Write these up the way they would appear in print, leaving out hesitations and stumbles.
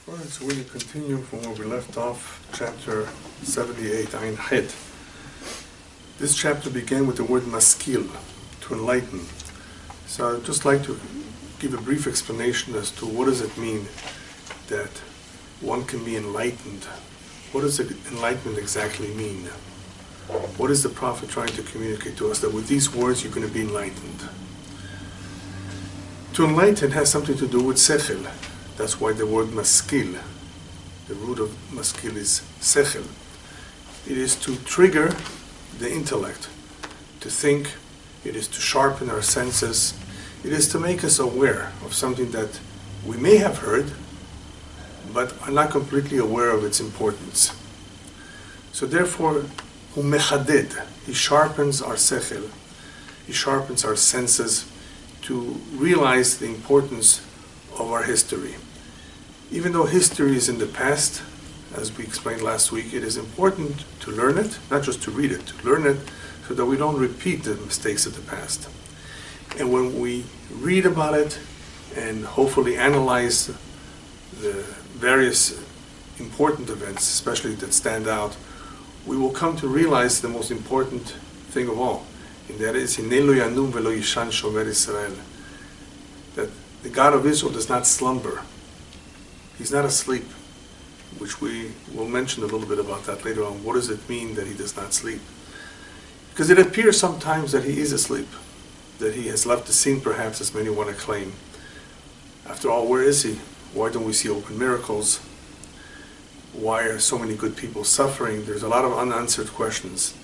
All right, so we're going to continue from where we left off, chapter 78, Ein Het. This chapter began with the word maskil, to enlighten. So I'd just like to give a brief explanation as to what does it mean that one can be enlightened. What does enlightenment exactly mean? What is the Prophet trying to communicate to us? That with these words you're going to be enlightened. To enlighten has something to do with sechel. That's why the word maskil, the root of maskil is sechel. It is to trigger the intellect, to think, it is to sharpen our senses, it is to make us aware of something that we may have heard, but are not completely aware of its importance. So therefore, hu mechaded, he sharpens our sechel, he sharpens our senses to realize the importance of our history. Even though history is in the past, as we explained last week, it is important to learn it, not just to read it, to learn it so that we don't repeat the mistakes of the past. And when we read about it and hopefully analyze the various important events, especially that stand out, we will come to realize the most important thing of all, and that is, Hinei lo yanum velo yishan shomer Israel, that the God of Israel does not slumber. He's not asleep, which we will mention a little bit about that later on. What does it mean that he does not sleep? Because it appears sometimes that he is asleep, that he has left the scene perhaps, as many want to claim. After all, where is he? Why don't we see open miracles? Why are so many good people suffering? There's a lot of unanswered questions.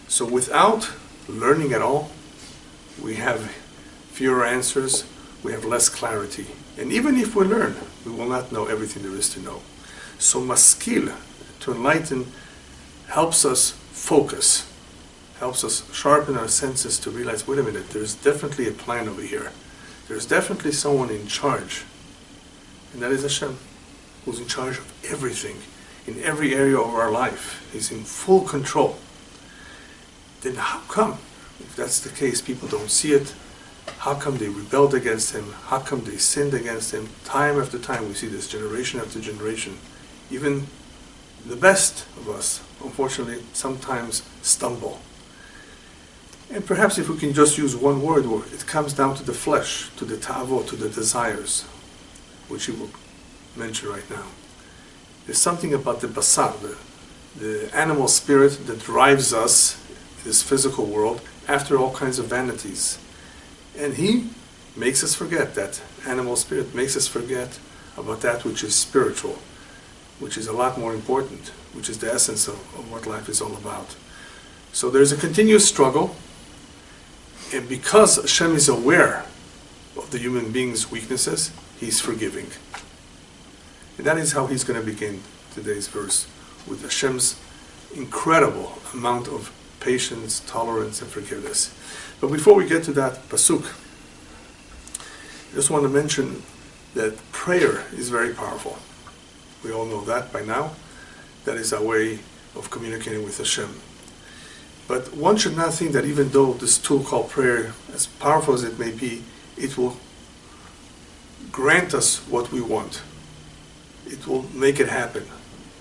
So without learning at all, we have fewer answers, we have less clarity. And even if we learn, we will not know everything there is to know. So maskil, to enlighten, helps us focus, helps us sharpen our senses to realize, wait a minute, there's definitely a plan over here. There's definitely someone in charge. And that is Hashem, who's in charge of everything, in every area of our life. He's in full control. Then how come, if that's the case, people don't see it? How come they rebelled against him? How come they sinned against him? Time after time we see this, generation after generation. Even the best of us, unfortunately, sometimes stumble. And perhaps if we can just use one word, it comes down to the flesh, to the ta'avot, to the desires, which he will mention right now. There's something about the basar, the animal spirit that drives us in this physical world after all kinds of vanities. And he makes us forget, that animal spirit makes us forget about that which is spiritual, which is a lot more important, which is the essence of what life is all about. So there's a continuous struggle, and because Hashem is aware of the human being's weaknesses, he's forgiving. And that is how he's going to begin today's verse, with Hashem's incredible amount of patience, tolerance, and forgiveness. But before we get to that pasuk, I just want to mention that prayer is very powerful. We all know that by now. That is our way of communicating with Hashem. But one should not think that even though this tool called prayer, as powerful as it may be, it will grant us what we want. It will make it happen.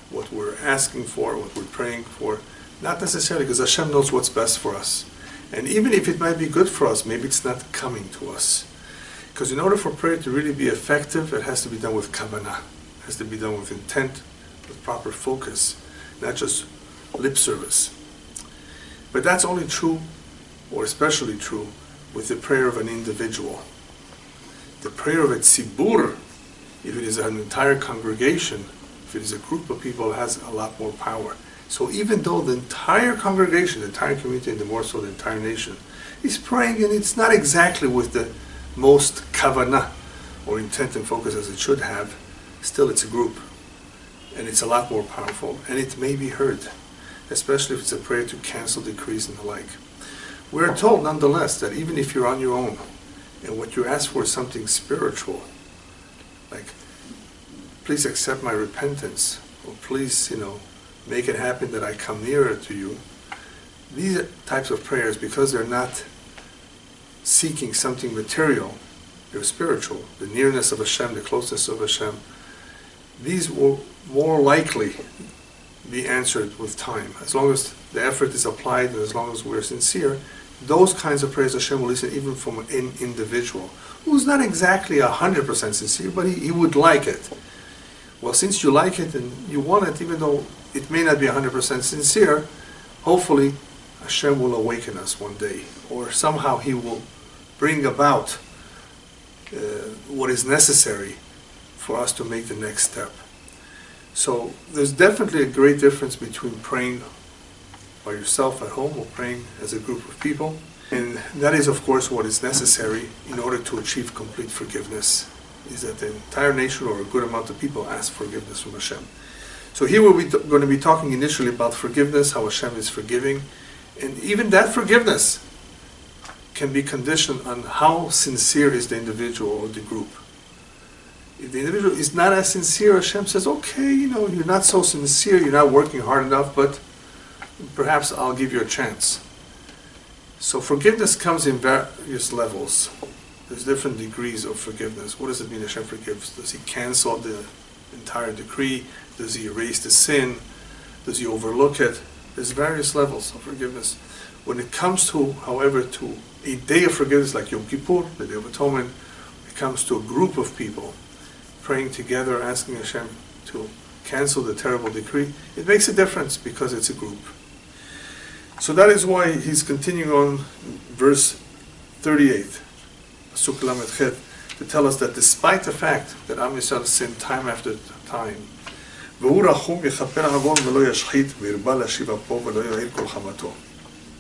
What we're asking for, what we're praying for, not necessarily, because Hashem knows what's best for us. And even if it might be good for us, maybe it's not coming to us. Because in order for prayer to really be effective, it has to be done with kavanah. It has to be done with intent, with proper focus, not just lip service. But that's only true, or especially true, with the prayer of an individual. The prayer of a tzibur, if it is an entire congregation, if it is a group of people, has a lot more power. So even though the entire congregation, the entire community, and the more so the entire nation, is praying, and it's not exactly with the most kavanah, or intent and focus as it should have, still it's a group. And it's a lot more powerful, and it may be heard, especially if it's a prayer to cancel decrees and the like. We're told nonetheless that even if you're on your own, and what you ask for is something spiritual, like, please accept my repentance, or please, make it happen that I come nearer to you. These types of prayers, because they're not seeking something material, they're spiritual. The nearness of Hashem, the closeness of Hashem, these will more likely be answered with time. As long as the effort is applied and as long as we're sincere, those kinds of prayers Hashem will listen even from an individual who's not exactly 100% sincere, but he would like it. Well, since you like it and you want it, even though it may not be 100% sincere, hopefully Hashem will awaken us one day, or somehow He will bring about what is necessary for us to make the next step. So there's definitely a great difference between praying by yourself at home or praying as a group of people. And that is, of course, what is necessary in order to achieve complete forgiveness, is that the entire nation or a good amount of people ask forgiveness from Hashem. So here we're going to be talking initially about forgiveness, how Hashem is forgiving. And even that forgiveness can be conditioned on how sincere is the individual or the group. If the individual is not as sincere, Hashem says, okay, you're not so sincere, you're not working hard enough, but perhaps I'll give you a chance. So forgiveness comes in various levels. There's different degrees of forgiveness. What does it mean Hashem forgives? Does He cancel the entire decree? Does He erase the sin? Does He overlook it? There's various levels of forgiveness. When it comes to, however, to a day of forgiveness like Yom Kippur, the Day of Atonement, it comes to a group of people praying together, asking Hashem to cancel the terrible decree. It makes a difference because it's a group. So that is why he's continuing on verse 38, Pasuk Lamed Chet, to tell us that despite the fact that Am Yisrael sinned time after time,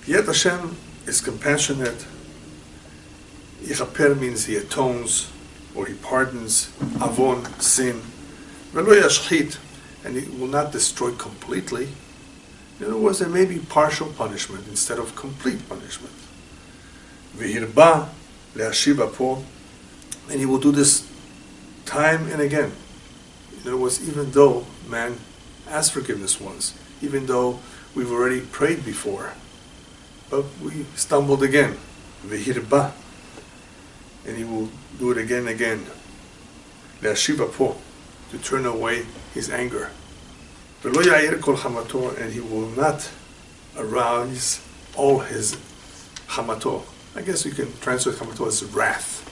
yet Hashem is compassionate. Yichaper means He atones, or He pardons, avon, sin, velo yashchit, and He will not destroy completely. In other words, there may be partial punishment instead of complete punishment. V'hirba le'ashiv apo, and He will do this time and again. In other words, even though man asked forgiveness once, even though we've already prayed before, but we stumbled again. V'hirba, and He will do it again and again. Le'ashiv apo, to turn away His anger. And He will not arouse all His chamato. I guess you can translate chamato as wrath.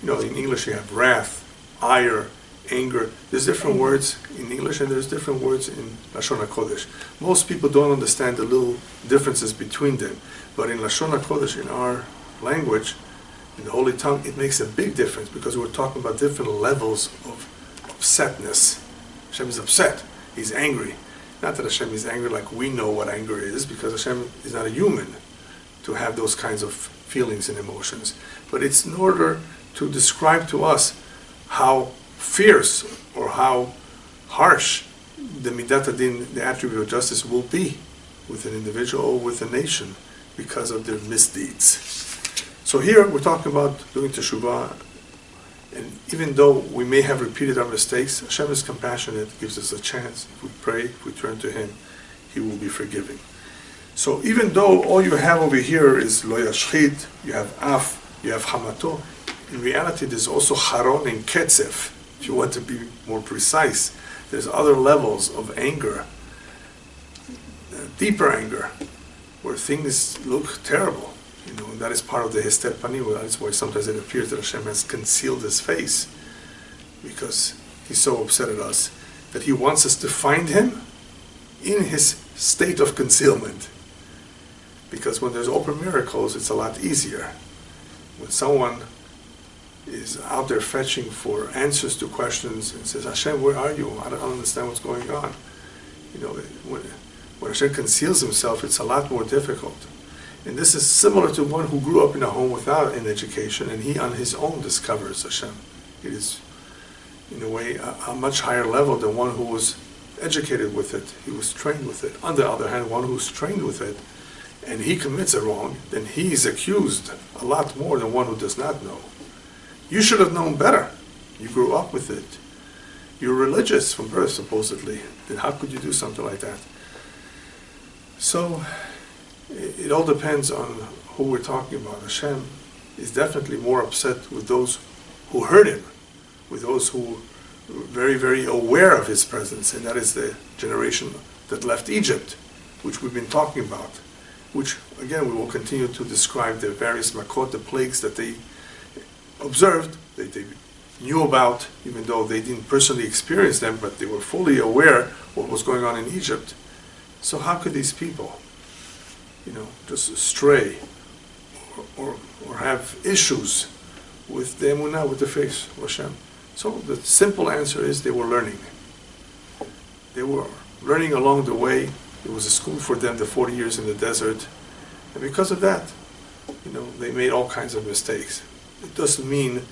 In English you have wrath, ire, anger. There's different words in English and there's different words in Lashon HaKodesh. Most people don't understand the little differences between them. But in Lashon HaKodesh, in our language, in the Holy Tongue, it makes a big difference because we're talking about different levels of upsetness. Hashem is upset. He's angry. Not that Hashem is angry like we know what anger is, because Hashem is not a human to have those kinds of feelings and emotions. But it's in order to describe to us how fierce or how harsh the midat hadin, the attribute of justice, will be with an individual or with a nation because of their misdeeds. So here we're talking about doing teshuvah. And even though we may have repeated our mistakes, Hashem is compassionate, gives us a chance. If we pray, if we turn to Him, He will be forgiving. So even though all you have over here is lo yashchit, you have af, you have hamato, in reality there's also charon and ketzef. If you want to be more precise, there's other levels of anger, deeper anger, where things look terrible. And that is part of the Hester Panim. That is why sometimes it appears that Hashem has concealed His face, because He's so upset at us that He wants us to find Him in His state of concealment. Because when there's open miracles, it's a lot easier. When someone is out there fetching for answers to questions and says, Hashem, where are you? I don't understand what's going on. When Hashem conceals Himself, it's a lot more difficult. And this is similar to one who grew up in a home without an education, and he on his own discovers Hashem. It is, in a way, a much higher level than one who was educated with it. He was trained with it. On the other hand, one who's trained with it, and he commits a wrong, then he is accused a lot more than one who does not know. You should have known better. You grew up with it. You're religious from birth, supposedly. Then how could you do something like that? So it all depends on who we're talking about. Hashem is definitely more upset with those who hurt Him, with those who very, very aware of his presence, and that is the generation that left Egypt, which we've been talking about, which, again, we will continue to describe the various makot, the plagues that they observed, that they knew about, even though they didn't personally experience them, but they were fully aware what was going on in Egypt. So how could these people, just stray or have issues with the emunah, with the faith of Hashem? So the simple answer is they were learning. They were learning along the way. It was a school for them, the 40 years in the desert. And because of that, they made all kinds of mistakes. It doesn't mean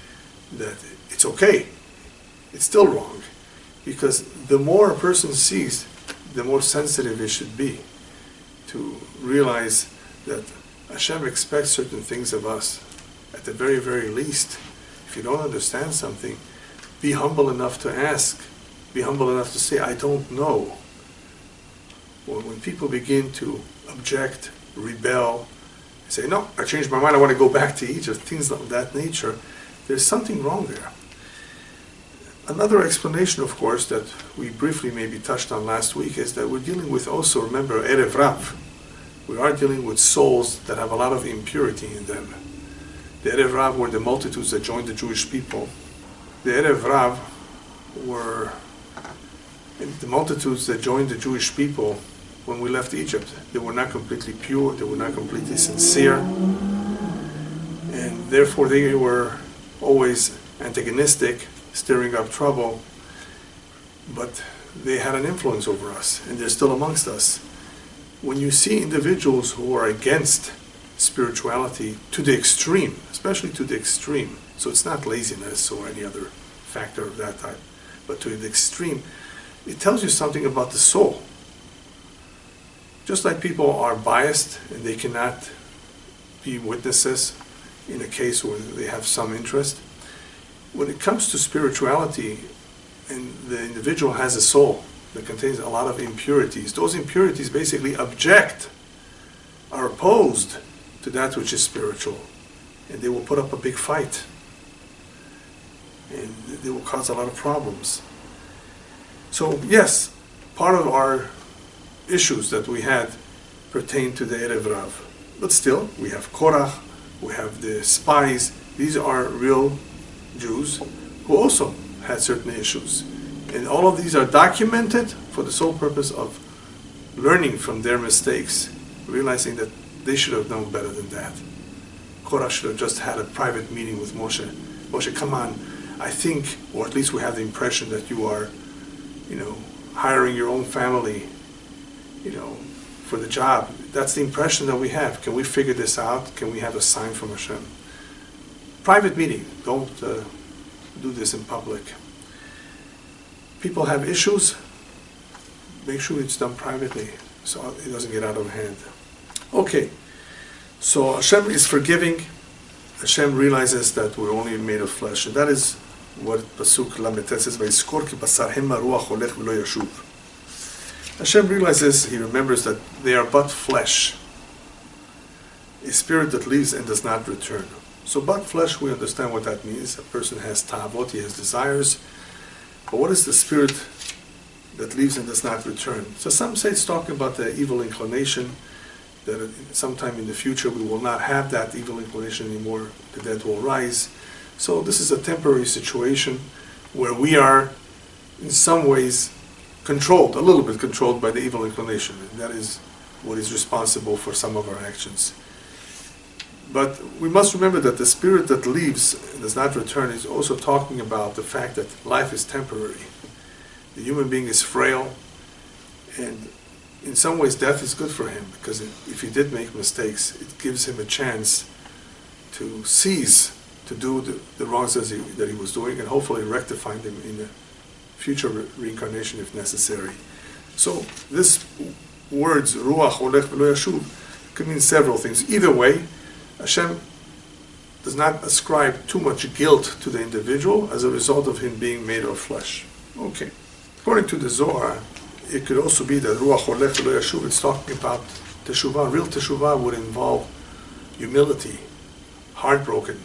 that it's okay. It's still wrong. Because the more a person sees, the more sensitive it should be to realize that Hashem expects certain things of us. At the very, very least, if you don't understand something, be humble enough to ask. Be humble enough to say, I don't know. When people begin to object, rebel, say, no, I changed my mind, I want to go back to Egypt, things of that nature, there's something wrong there. Another explanation, of course, that we briefly maybe touched on last week is that we're dealing with also, remember, Erev Rav. We are dealing with souls that have a lot of impurity in them. The Erev Rav were the multitudes that joined the Jewish people. The Erev Rav were the multitudes that joined the Jewish people when we left Egypt. They were not completely pure, they were not completely sincere, and therefore they were always antagonistic, stirring up trouble, but they had an influence over us, and they're still amongst us. When you see individuals who are against spirituality to the extreme, especially to the extreme, so it's not laziness or any other factor of that type, but to the extreme, it tells you something about the soul. Just like people are biased and they cannot be witnesses in a case where they have some interest, when it comes to spirituality and the individual has a soul that contains a lot of impurities, those impurities basically object, are opposed to that which is spiritual, and they will put up a big fight, and they will cause a lot of problems. So yes, part of our issues that we had pertain to the Erev Rav. But still, we have Korach, we have the spies. These are real Jews who also had certain issues. And all of these are documented for the sole purpose of learning from their mistakes, realizing that they should have known better than that. Korach should have just had a private meeting with Moshe. Moshe, come on, I think, or at least we have the impression that you are, hiring your own family, for the job. That's the impression that we have. Can we figure this out? Can we have a sign from Hashem? Private meeting. Don't do this in public. People have issues. Make sure it's done privately so it doesn't get out of hand. Okay. So Hashem is forgiving. Hashem realizes that we're only made of flesh. And that is what Pasuk Lametet says, "Vayizkor ki basarhem ruach holech v'lo yashuv." Hashem realizes, he remembers that they are but flesh, a spirit that leaves and does not return. So but flesh, we understand what that means. A person has ta'avot, he has desires. But what is the spirit that leaves and does not return? So some say it's talking about the evil inclination, that sometime in the future we will not have that evil inclination anymore, the dead will rise. So this is a temporary situation where we are in some ways controlled, a little bit controlled by the evil inclination. And that is what is responsible for some of our actions. But we must remember that the spirit that leaves and does not return is also talking about the fact that life is temporary. The human being is frail, and in some ways death is good for him, because if he did make mistakes, it gives him a chance to cease to do the wrongs that he was doing, and hopefully rectify them in a future reincarnation if necessary. So this words, ruach holech v'lo yashuv, could mean several things. Either way, Hashem does not ascribe too much guilt to the individual as a result of him being made of flesh. Okay. According to the Zohar, it could also be that ruach holech v'lo yashuv, it's talking about teshuvah. Real teshuvah would involve humility, heartbroken.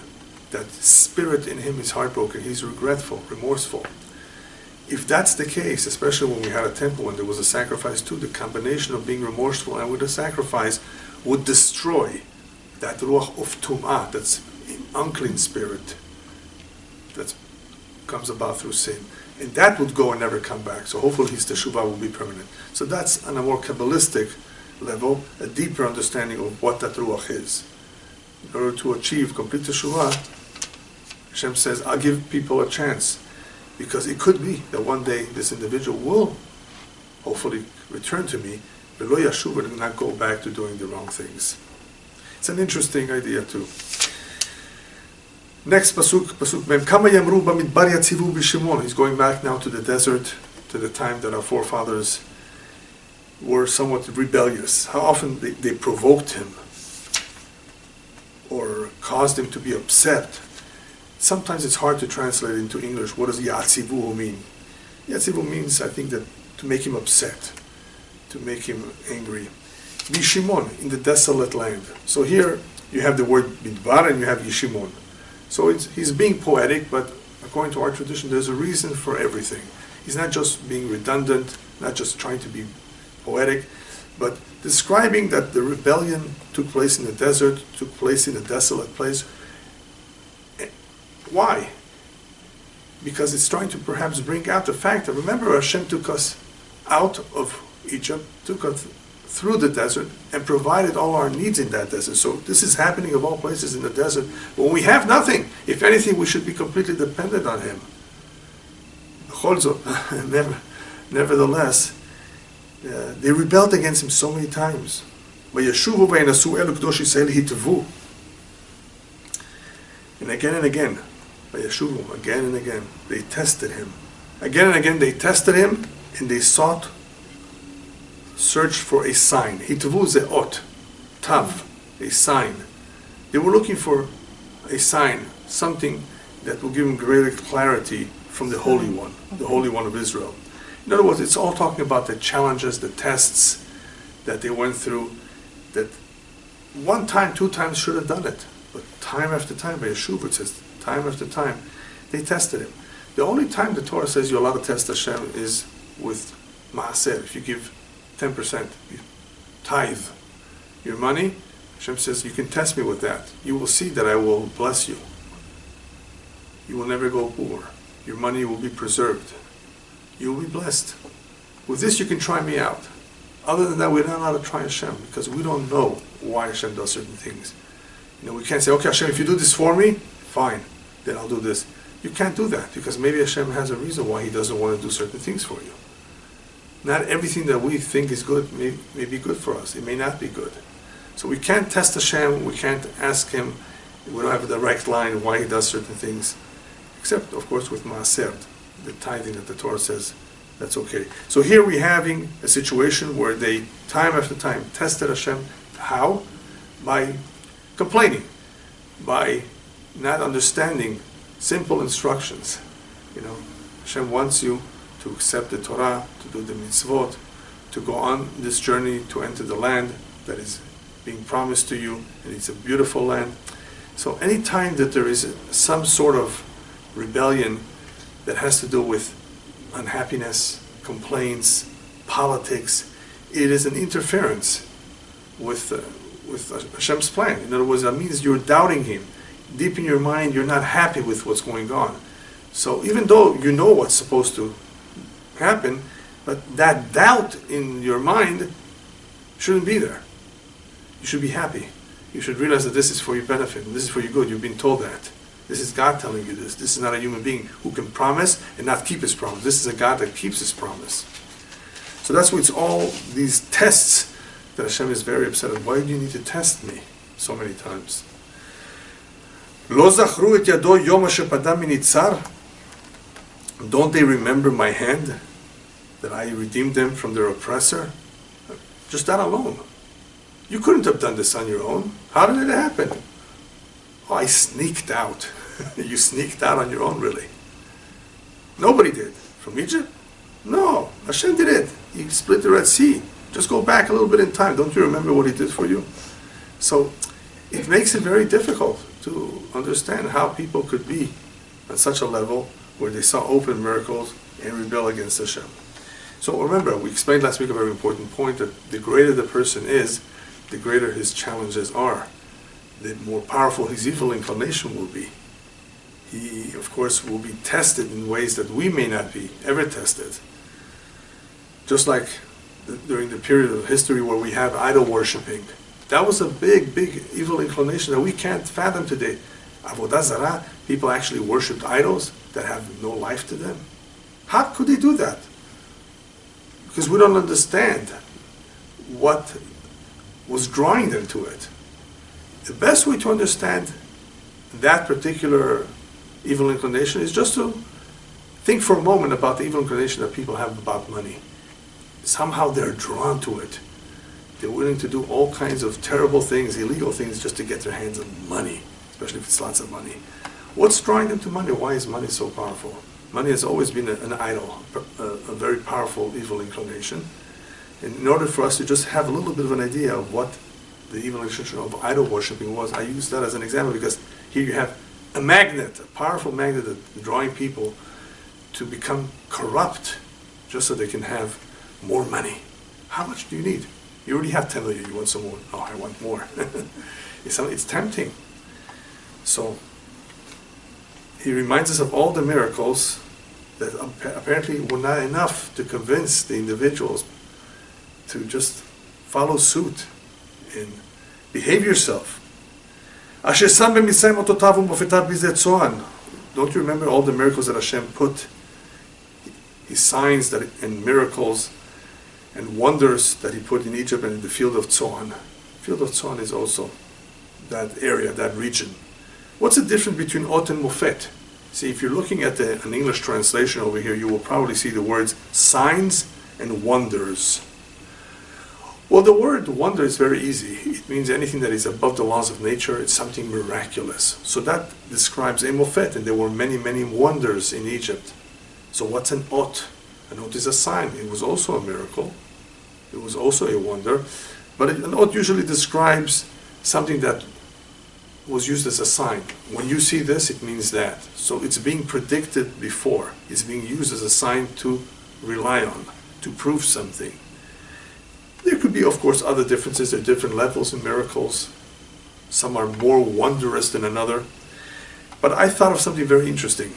That spirit in him is heartbroken. He's regretful, remorseful. if that's the case, especially when we had a temple and there was a sacrifice too, the combination of being remorseful and with a sacrifice would destroy that ruach of tum'ah, that's an unclean spirit that comes about through sin. And that would go and never come back. So hopefully his teshuvah will be permanent. So that's on a more Kabbalistic level, a deeper understanding of what that ruach is. In order to achieve complete teshuvah, Hashem says, I'll give people a chance. Because it could be that one day this individual will hopefully return to me, but lo yashuv, and not go back to doing the wrong things. It's an interesting idea too. Next pasuk mem kama yamru bamidbar yatzivu b'shimon. He's going back now to the desert, to the time that our forefathers were somewhat rebellious. How often they provoked him or caused him to be upset. Sometimes it's hard to translate into English. What does yatzivu mean? Yatzivu means, I think, that to make him upset, to make him angry. B'shimon, in the desolate land. So here you have the word midbar and you have yishimon. So he's being poetic, but according to our tradition, there's a reason for everything. He's not just being redundant, not just trying to be poetic, but describing that the rebellion took place in the desert, took place in a desolate place. Why? Because it's trying to perhaps bring out the fact that, remember, Hashem took us out of Egypt, took us through the desert, and provided all our needs in that desert. So this is happening of all places in the desert. When we have nothing, if anything, we should be completely dependent on Him. Nevertheless, they rebelled against Him so many times. And again, again and again, they tested Him. Again and again, they tested Him, and they searched for a sign. Hitvu ze'ot, tav, a sign. They were looking for a sign, something that will give them greater clarity from the Holy One of Israel. In other words, it's all talking about the challenges, the tests that they went through, that one time, two times should have done it. But time after time, by Yeshuv it says, time after time, they tested Him. The only time the Torah says you're allowed to test Hashem is with Maaser. If you give 10%, you tithe your money, Hashem says, you can test me with that. You will see that I will bless you. You will never go poor. Your money will be preserved. You will be blessed. With this you can try me out. Other than that, we're not allowed to try Hashem, because we don't know why Hashem does certain things. We can't say, okay, Hashem, if you do this for me, fine, then I'll do this. You can't do that, because maybe Hashem has a reason why He doesn't want to do certain things for you. Not everything that we think is good may be good for us. It may not be good. So we can't test Hashem, we can't ask Him, we don't have a direct line why He does certain things, except, of course, with Maaser, the tithing that the Torah says, that's okay. So here we're having a situation where they, time after time, tested Hashem. How? By complaining, by not understanding simple instructions. Hashem wants you to accept the Torah, to do the mitzvot, to go on this journey to enter the land that is being promised to you, and it's a beautiful land. So any time that there is some sort of rebellion that has to do with unhappiness, complaints, politics, it is an interference with Hashem's plan. In other words, that means you're doubting Him. Deep in your mind, you're not happy with what's going on. So even though you know what's supposed to happen, but that doubt in your mind shouldn't be there. You should be happy. You should realize that this is for your benefit, and this is for your good. You've been told that. This is God telling you this. This is not a human being who can promise and not keep His promise. This is a God that keeps His promise. So that's why it's all these tests that Hashem is very upset at. Why do you need to test me so many times? Lo zachru et yado yom shepada minitzar. Don't they remember my hand, that I redeemed them from their oppressor? Just that alone. You couldn't have done this on your own. How did it happen? Oh, I sneaked out. You sneaked out on your own, really. Nobody did. From Egypt? No, Hashem did it. He split the Red Sea. Just go back a little bit in time. Don't you remember what He did for you? So it makes it very difficult to understand how people could be on such a level where they saw open miracles, and rebel against Hashem. So remember, we explained last week a very important point, that the greater the person is, the greater his challenges are. The more powerful his evil inclination will be. He, of course, will be tested in ways that we may not be ever tested. Just like during the period of history where we have idol worshipping. That was a big, big evil inclination that we can't fathom today. Avodah Zarah, people actually worshipped idols that have no life to them. How could they do that? Because we don't understand what was drawing them to it. The best way to understand that particular evil inclination is just to think for a moment about the evil inclination that people have about money. Somehow they're drawn to it. They're willing to do all kinds of terrible things, illegal things, just to get their hands on money, especially if it's lots of money. What's drawing them to money? Why is money so powerful? Money has always been an idol, a very powerful evil inclination. And in order for us to just have a little bit of an idea of what the evil inclination of idol worshipping was, I use that as an example because here you have a magnet, a powerful magnet that's drawing people to become corrupt just so they can have more money. How much do you need? You already have 10 million, you want some more? Oh, I want more. It's tempting. So, he reminds us of all the miracles that apparently were not enough to convince the individuals to just follow suit and behave yourself. Don't you remember all the miracles that Hashem put? His signs and miracles and wonders that he put in Egypt and in the field of Tzoan. Field of Tzoan is also that area, that region. What's the difference between Ot and Mofet? See, if you're looking at an English translation over here, you will probably see the words signs and wonders. Well, the word wonder is very easy. It means anything that is above the laws of nature. It's something miraculous. So that describes a Mofet, and there were many, many wonders in Egypt. So what's an Ot? An Ot is a sign. It was also a miracle. It was also a wonder. But an Ot usually describes something that was used as a sign. When you see this, it means that. So it's being predicted before. It's being used as a sign to rely on, to prove something. There could be, of course, other differences. There are different levels in miracles. Some are more wondrous than another. But I thought of something very interesting.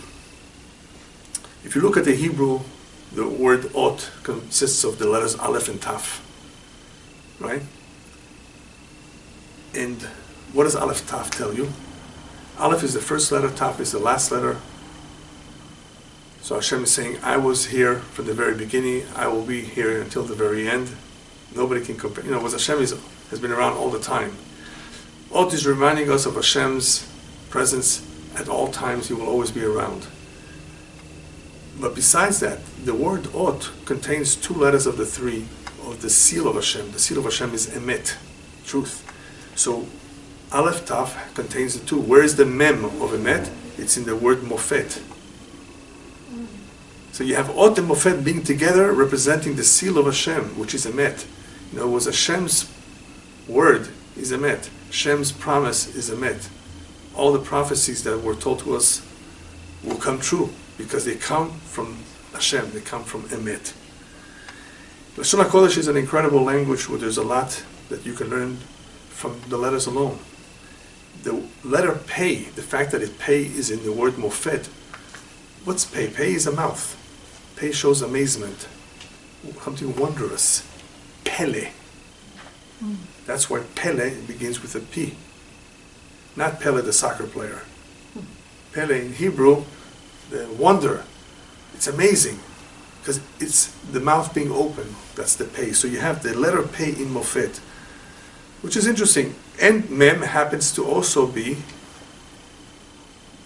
If you look at the Hebrew, the word Ot consists of the letters Aleph and Taf. Right? And what does Aleph Taf tell you? Aleph is the first letter, Taf is the last letter. So Hashem is saying, I was here from the very beginning, I will be here until the very end. Nobody can compare. You know, what Hashem has been around all the time. Ot is reminding us of Hashem's presence at all times. He will always be around. But besides that, the word Ot contains two letters of the three of the seal of Hashem. The seal of Hashem is Emet, truth. So Aleph Taf contains the two. Where is the Mem of Emet? It's in the word Mofet. So you have Ot and Mofet being together, representing the seal of Hashem, which is Emet. In other words, Hashem's word is Emet. Hashem's promise is Emet. All the prophecies that were told to us will come true because they come from Hashem. They come from Emet. Lashon HaKodesh is an incredible language where there's a lot that you can learn from the letters alone. The letter Pei, the fact that Pei is in the word Mofet. What's Pei? Pei is a mouth. Pei shows amazement, something wondrous. Pele. That's why Pele begins with a P. Not Pele, the soccer player. Pele in Hebrew, the wonder. It's amazing because it's the mouth being open. That's the Pei. So you have the letter Pei in Mofet, which is interesting. And Mem happens to also be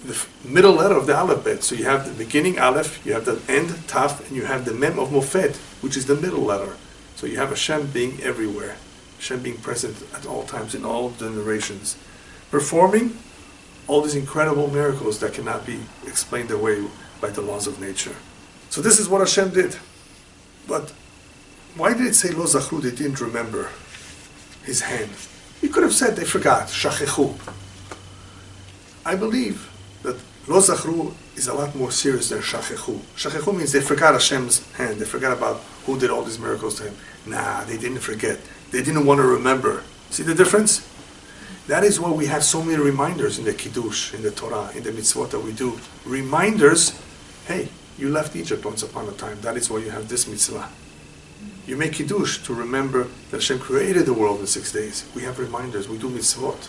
the middle letter of the alphabet. So you have the beginning Aleph, you have the end Taf, and you have the Mem of Mofet, which is the middle letter. So you have Hashem being everywhere, Hashem being present at all times in all generations, performing all these incredible miracles that cannot be explained away by the laws of nature. So this is what Hashem did. But why did it say Lo Zachru? They didn't remember his hand. He could have said they forgot, Shachechu. I believe that Lo zachru is a lot more serious than shachechu. Shachechu means they forgot Hashem's hand. They forgot about who did all these miracles to him. Nah, they didn't forget. They didn't want to remember. See the difference? That is why we have so many reminders in the Kiddush, in the Torah, in the mitzvot that we do. Reminders, hey, you left Egypt once upon a time. That is why you have this mitzvah. You make Kiddush to remember that Hashem created the world in 6 days. We have reminders. We do mitzvot.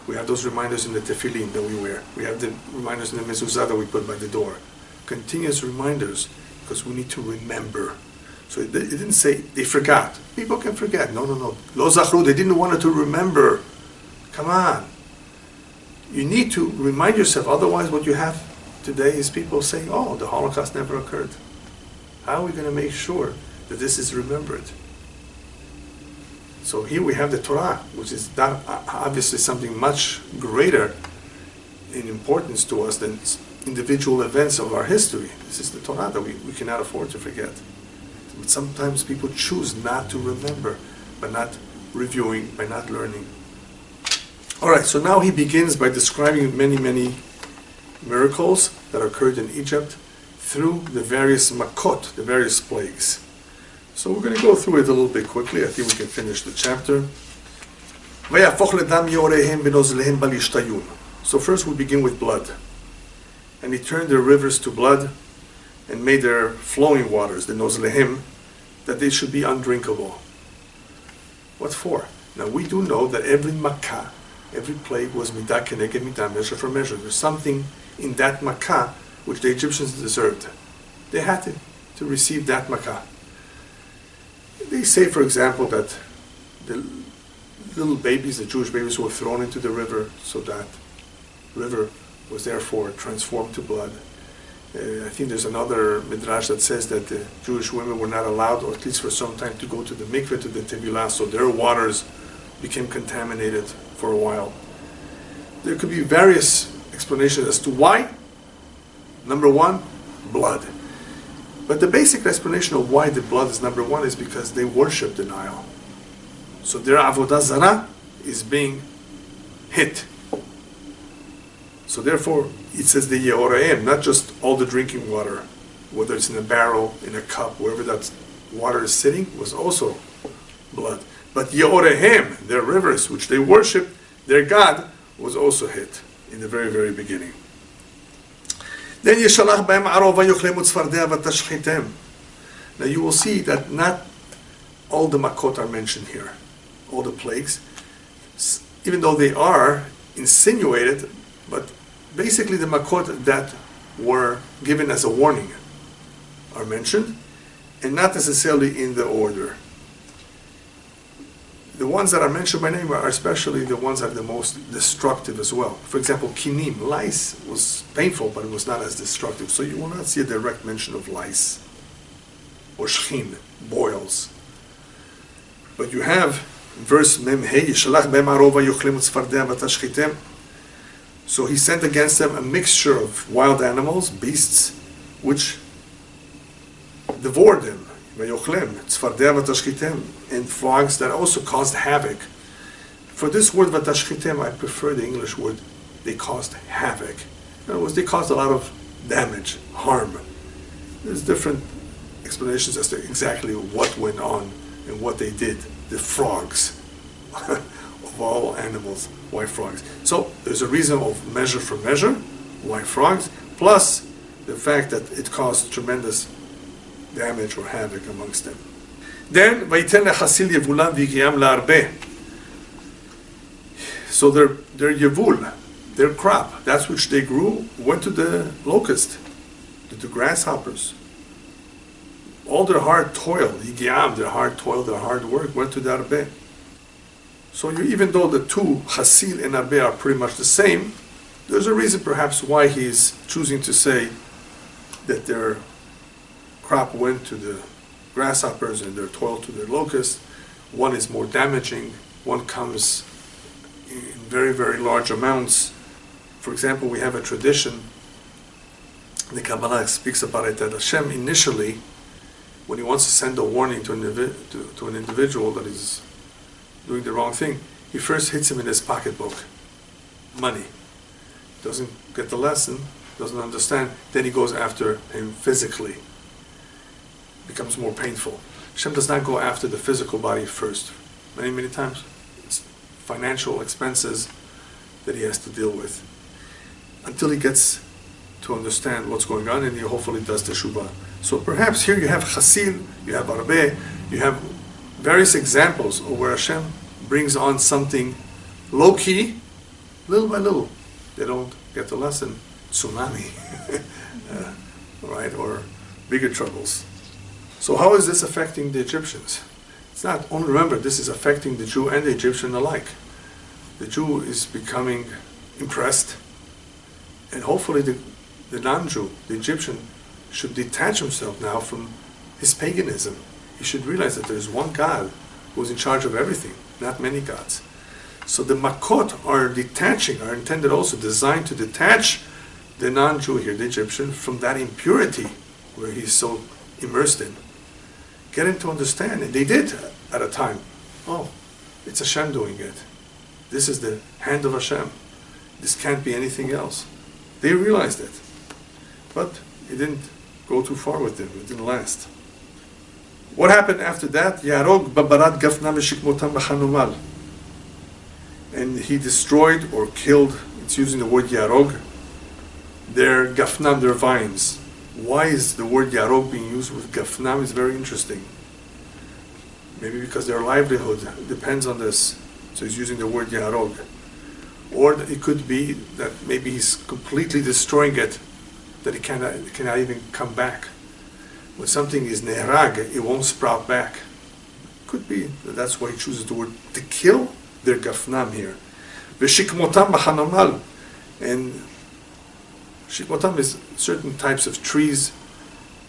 We have those reminders in the Tehilim that we wear. We have the reminders in the mezuzah that we put by the door. Continuous reminders, because we need to remember. So it didn't say they forgot. People can forget. No. Lo zachru, they didn't want to remember. Come on. You need to remind yourself. Otherwise, what you have today is people saying, oh, the Holocaust never occurred. How are we going to make sure that this is remembered? So here we have the Torah, which is that obviously something much greater in importance to us than individual events of our history. This is the Torah that we cannot afford to forget. But sometimes people choose not to remember, by not reviewing, by not learning. All right, so now he begins by describing many, many miracles that occurred in Egypt through the various makot, the various plagues. So we're going to go through it a little bit quickly. I think we can finish the chapter. So first we begin with blood. And he turned their rivers to blood and made their flowing waters, the nozlehim, that they should be undrinkable. What for? Now we do know that every makkah, every plague was midah keneged midah, measure for measure. There's something in that makkah which the Egyptians deserved. They had to receive that makkah. They say, for example, that the little babies, the Jewish babies, were thrown into the river, so that river was therefore transformed to blood. I think there's another midrash that says that the Jewish women were not allowed, or at least for some time, to go to the mikveh, to the tevilah, so their waters became contaminated for a while. There could be various explanations as to why. Number one, blood. But the basic explanation of why the blood is number one is because they worship the Nile. So their avodah zarah is being hit. So therefore, it says the yeoreim, not just all the drinking water, whether it's in a barrel, in a cup, wherever that water is sitting, was also blood. But yeoreim, their rivers, which they worship, their God, was also hit in the very, very beginning. Then yeshalach b'hem arova yochlemu tzfardea v'tashchitem. Now you will see that not all the makot are mentioned here, all the plagues, even though they are insinuated, but basically the makot that were given as a warning are mentioned, and not necessarily in the order. The ones that are mentioned by name are especially the ones that are the most destructive as well. For example, kinim, lice was painful, but it was not as destructive. So you will not see a direct mention of lice. Or shchin, boils. But you have verse mem hey, yishalach b'hem arova yochlemu tzfardea v'tashchitem. So he sent against them a mixture of wild animals, beasts, which devoured them. And frogs that also caused havoc. For this word vatashchitem, I prefer the English word, they caused havoc. In other words, they caused a lot of damage, harm. There's different explanations as to exactly what went on and what they did. The frogs, of all animals, why frogs? So there's a reason of measure for measure, why frogs, plus the fact that it caused tremendous damage or havoc amongst them. Then, vayiten lechasil yevulam v'yigiam la'arbeh. So their yevul, their crop, that's which they grew, went to the locust, to the grasshoppers. All their hard toil, yigiam, their hard toil, their hard work, went to the arbeh. So even though the two, chasil and arbeh, are pretty much the same, there's a reason perhaps why he's choosing to say that their crop went to the grasshoppers and their toil to their locusts. One is more damaging, one comes in very, very large amounts. For example, we have a tradition, the Kabbalah speaks about it, that Hashem initially, when he wants to send a warning to an individual that is doing the wrong thing, he first hits him in his pocketbook. Money. Doesn't get the lesson, doesn't understand, then he goes after him physically. It becomes more painful. Hashem does not go after the physical body first. Many, many times, it's financial expenses that he has to deal with until he gets to understand what's going on, and he hopefully does teshuvah. So perhaps here you have chasil, you have arbe, you have various examples of where Hashem brings on something low-key, little by little. They don't get the lesson, tsunami, right, or bigger troubles. So how is this affecting the Egyptians? It's not only, remember, this is affecting the Jew and the Egyptian alike. The Jew is becoming impressed, and hopefully the non-Jew, the Egyptian, should detach himself now from his paganism. He should realize that there's one God who is in charge of everything, not many gods. So the makot are detaching, are intended also, designed to detach the non-Jew here, the Egyptian, from that impurity where he's so immersed in. Get him to understand, and they did at a time. Oh, it's Hashem doing it. This is the hand of Hashem. This can't be anything else. They realized it. But it didn't go too far with them. It didn't last. What happened after that? Yarog babarat gafna meshikmotam b'chanumal. And he destroyed or killed, it's using the word yarog, their gafnam, their vines. Why is the word yarog being used with gafnam? Is very interesting. Maybe because their livelihood depends on this. So he's using the word yarog. Or it could be that maybe he's completely destroying it, that it cannot even come back. When something is nehrag, it won't sprout back. Could be that that's why he chooses the word to kill their gafnam here. V'shikmotam b'chanamal. And shikmotam is certain types of trees,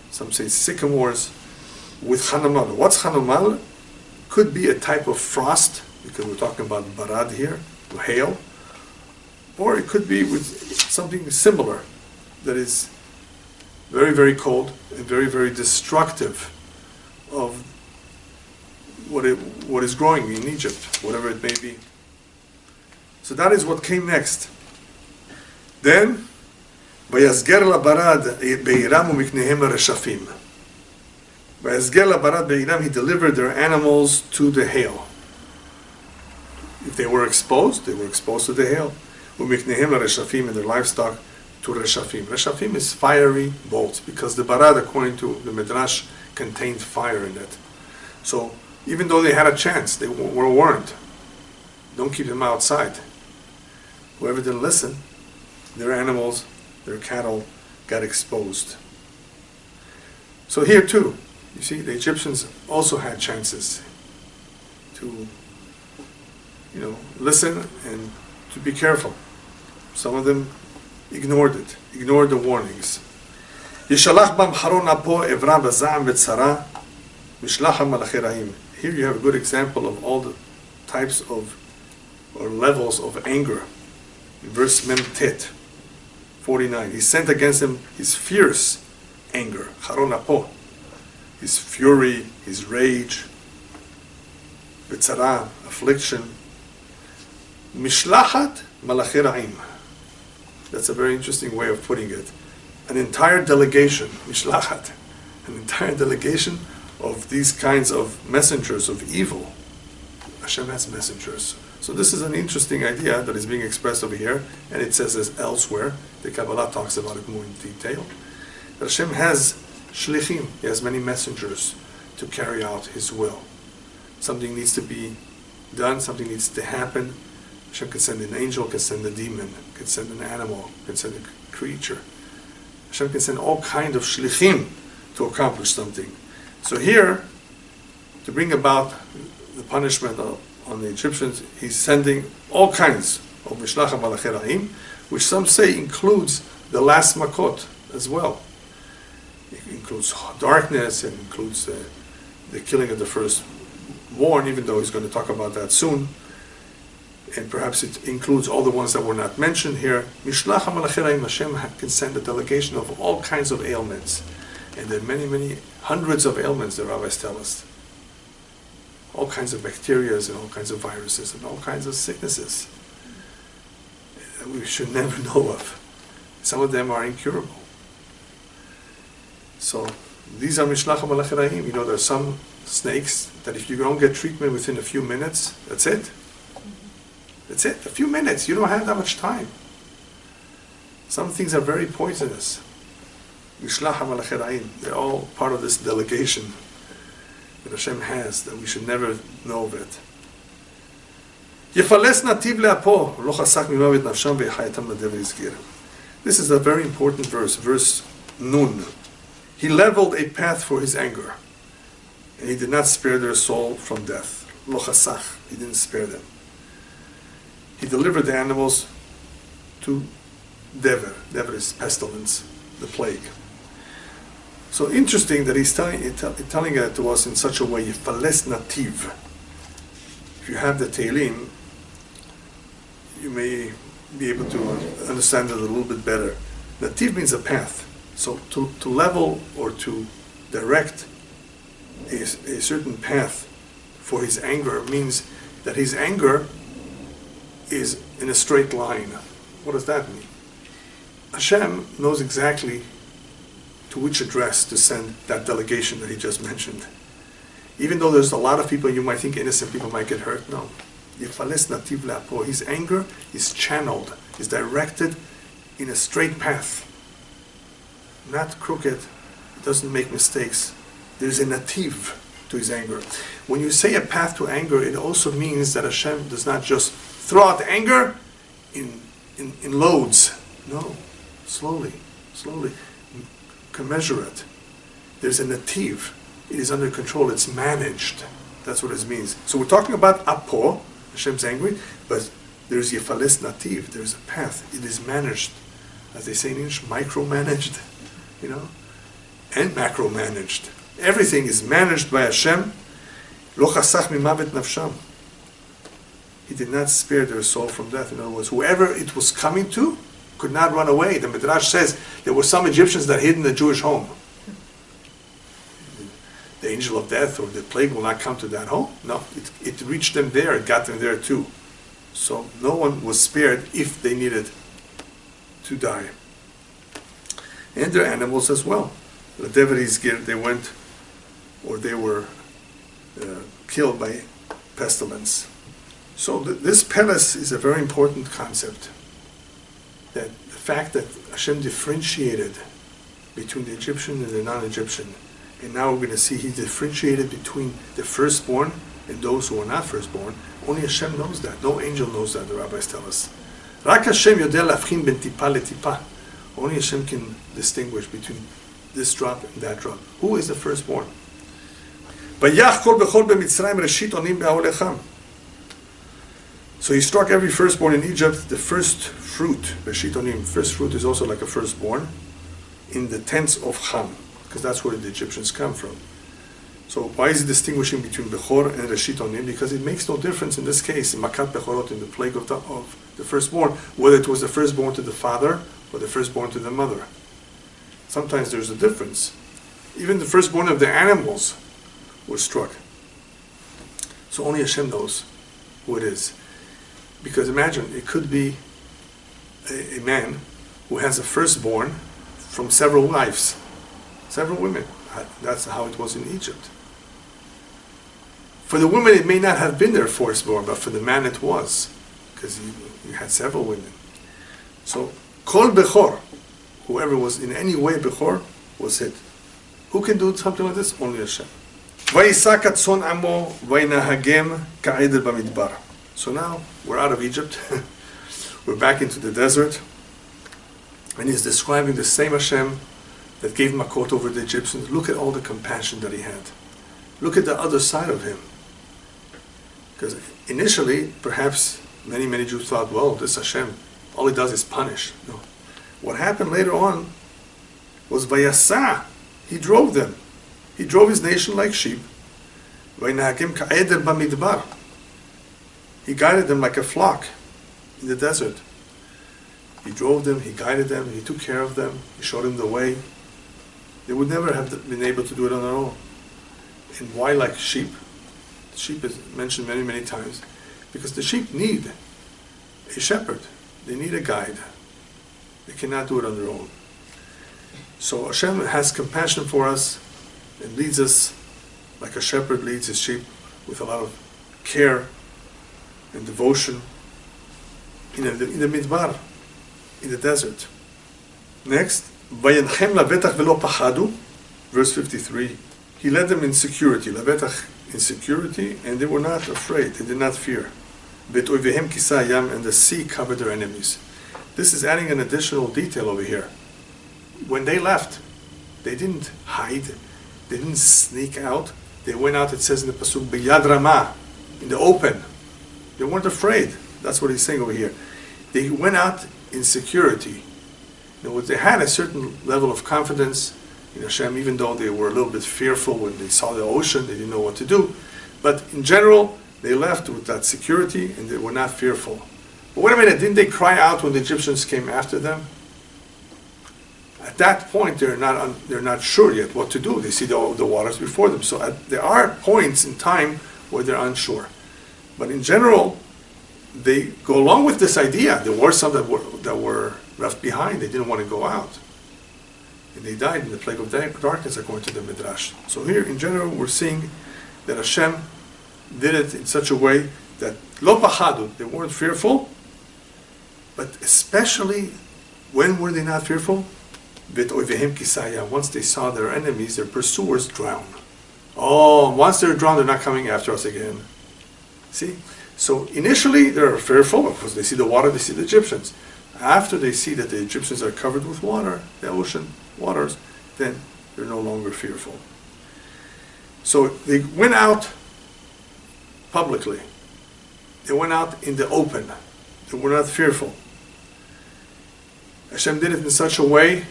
some say sycamores, with chanamal. What's chanamal? Could be a type of frost, because we're talking about barad here, hail. Or it could be with something similar that is very, very cold and very, very destructive of what is growing in Egypt, whatever it may be. So that is what came next. Then, Vayazger labarad be'iram u'miknehem reshafim. Vayazger labarad be'iram, he delivered their animals to the hail. If they were exposed to the hail. U'miknehem reshafim, and their livestock to reshafim. Reshafim is fiery bolts, because the barad, according to the Midrash, contained fire in it. So, even though they had a chance, they were warned. Don't keep them outside. Whoever didn't listen, their animals, their cattle got exposed. So here too, you see, the Egyptians also had chances to, listen and to be careful. Some of them ignored the warnings. Yishalach bam haron apo evra bazam v'tzara mishlacha malachi ra'im. Here you have a good example of all the types of or levels of anger. In verse Mem Tet 49, he sent against him his fierce anger, Haron Apo, his fury, his rage, B'tzara, affliction, Mishlachat Malachi Ra'im. That's a very interesting way of putting it. An entire delegation, Mishlachat, an entire delegation of these kinds of messengers of evil. Hashem has messengers. So this is an interesting idea that is being expressed over here, and it says as elsewhere. The Kabbalah talks about it more in detail. That Hashem has shlichim, he has many messengers to carry out his will. Something needs to be done, something needs to happen. Hashem can send an angel, can send a demon, can send an animal, can send a creature. Hashem can send all kinds of shlichim to accomplish something. So here, to bring about the punishment on the Egyptians, he's sending all kinds of Mishlach Malachi Ra'im, which some say includes the last Makot as well. It includes darkness, it includes the killing of the firstborn, even though he's going to talk about that soon. And perhaps it includes all the ones that were not mentioned here. Mishlach Malachi Ra'im, Hashem can send a delegation of all kinds of ailments. And there are many, many hundreds of ailments, the rabbis tell us. All kinds of bacteria and all kinds of viruses and all kinds of sicknesses that we should never know of. Some of them are incurable. So these are Mishlach HaMalach Ra'im. You know, there are some snakes that if you don't get treatment within a few minutes, that's it. That's it, a few minutes. You don't have that much time. Some things are very poisonous. Mishlach HaMalach Ra'im. They're all part of this delegation that Hashem has, that we should never know of it. Yefales nativ le'apo, lo chasach mimavet nafsham ve'chayatam ladever yizgir. This is a very important verse, verse Nun. He leveled a path for his anger, and he did not spare their soul from death. Lo chasach, he didn't spare them. He delivered the animals to dever. Dever is pestilence, the plague. So interesting that he's telling it to us in such a way, Yefales nativ. If you have the Tehilim, you may be able to understand it a little bit better. Nativ means a path. So to level or to direct a certain path for his anger means that his anger is in a straight line. What does that mean? Hashem knows exactly to which address to send that delegation that he just mentioned. Even though there's a lot of people, you might think innocent people might get hurt. No. Yefales nativ le'apo. His anger is channeled, is directed in a straight path. Not crooked. It doesn't make mistakes. There's a nativ to his anger. When you say a path to anger, it also means that Hashem does not just throw out anger in loads. No. Slowly. Commensurate. There's a nativ. It is under control. It's managed. That's what it means. So we're talking about apo. Hashem's angry, but there's yefales nativ. There's a path. It is managed, as they say in English, micromanaged, and macro-managed. Everything is managed by Hashem. Lo chasach mimavet nafsham. He did not spare their soul from death. In other words, whoever it was coming to could not run away. The Midrash says there were some Egyptians that hid in the Jewish home. The angel of death or the plague will not come to that home. No, it reached them there. It got them there too. So no one was spared if they needed to die. And their animals as well. The Devaris, they went, or they were killed by pestilence. So this peles is a very important concept. That the fact that Hashem differentiated between the Egyptian and the non-Egyptian. And now we're going to see he differentiated between the firstborn and those who are not firstborn. Only Hashem knows that. No angel knows that, the rabbis tell us. Rak Hashem yodeh lafchin ben tipa letipa. Only Hashem can distinguish between this drop and that drop. Who is the firstborn? Vayach kol bechol b'Mitzrayim reshit onim b'aolecham. So he struck every firstborn in Egypt, the first fruit, reshit onim. First fruit is also like a firstborn, in the tents of Ham, because that's where the Egyptians come from. So why is he distinguishing between Bechor and Reshit Onim? Because it makes no difference in this case, in Makat Bechorot, in the plague of the firstborn, whether it was the firstborn to the father or the firstborn to the mother. Sometimes there's a difference. Even the firstborn of the animals were struck. So only Hashem knows who it is. Because imagine, it could be a man who has a firstborn from several wives. Several women. That's how it was in Egypt. For the women, it may not have been their firstborn, but for the man it was, because he had several women. So, Kol Bechor, whoever was in any way Bechor, was hit. Who can do something like this? Only Hashem. Vayisak atzon amo vaynahagem ka'eder bamidbar. So now, we're out of Egypt. We're back into the desert. And he's describing the same Hashem that gave Makot over the Egyptians. Look at all the compassion that he had. Look at the other side of him. Because initially, perhaps many Jews thought, well, this Hashem, all he does is punish. No. What happened later on was Vayasa. He drove them. He drove his nation like sheep. Vaynahagem ka'eder bamidbar. He guided them like a flock in the desert. He drove them, he guided them, he took care of them, he showed them the way. They would never have been able to do it on their own. And why like sheep? Sheep is mentioned many times. Because the sheep need a shepherd. They need a guide. They cannot do it on their own. So Hashem has compassion for us and leads us like a shepherd leads his sheep with a lot of care and devotion in the midbar, in the desert. Next, Vayenchem lavetach velo pachadu, verse 53. He led them in security, lavetach in security, and they were not afraid, they did not fear. V'toivehem kisa yam, and the sea covered their enemies. This is adding an additional detail over here. When they left, they didn't hide, they didn't sneak out. They went out, it says in the pasuk, b'yad ramah, in the open. They weren't afraid. That's what he's saying over here. They went out in security. In other words, they had a certain level of confidence in Hashem, even though they were a little bit fearful when they saw the ocean, they didn't know what to do. But in general, they left with that security and they were not fearful. But wait a minute, didn't they cry out when the Egyptians came after them? At that point, they're not sure yet what to do. They see the waters before them. So there are points in time where they're unsure. But in general, they go along with this idea. There were some that were left behind. They didn't want to go out. And they died in the plague of darkness, according to the Midrash. So here, in general, we're seeing that Hashem did it in such a way that lo pachadu, they weren't fearful, but especially, when were they not fearful? V'toivehem kisaya, once they saw their enemies, their pursuers, drown. Oh, once they're drowned, they're not coming after us again. See? So initially, they're fearful because they see the water, they see the Egyptians. After they see that the Egyptians are covered with water, the ocean waters, then they're no longer fearful. So they went out publicly. They went out in the open. They were not fearful. Hashem did it in such a way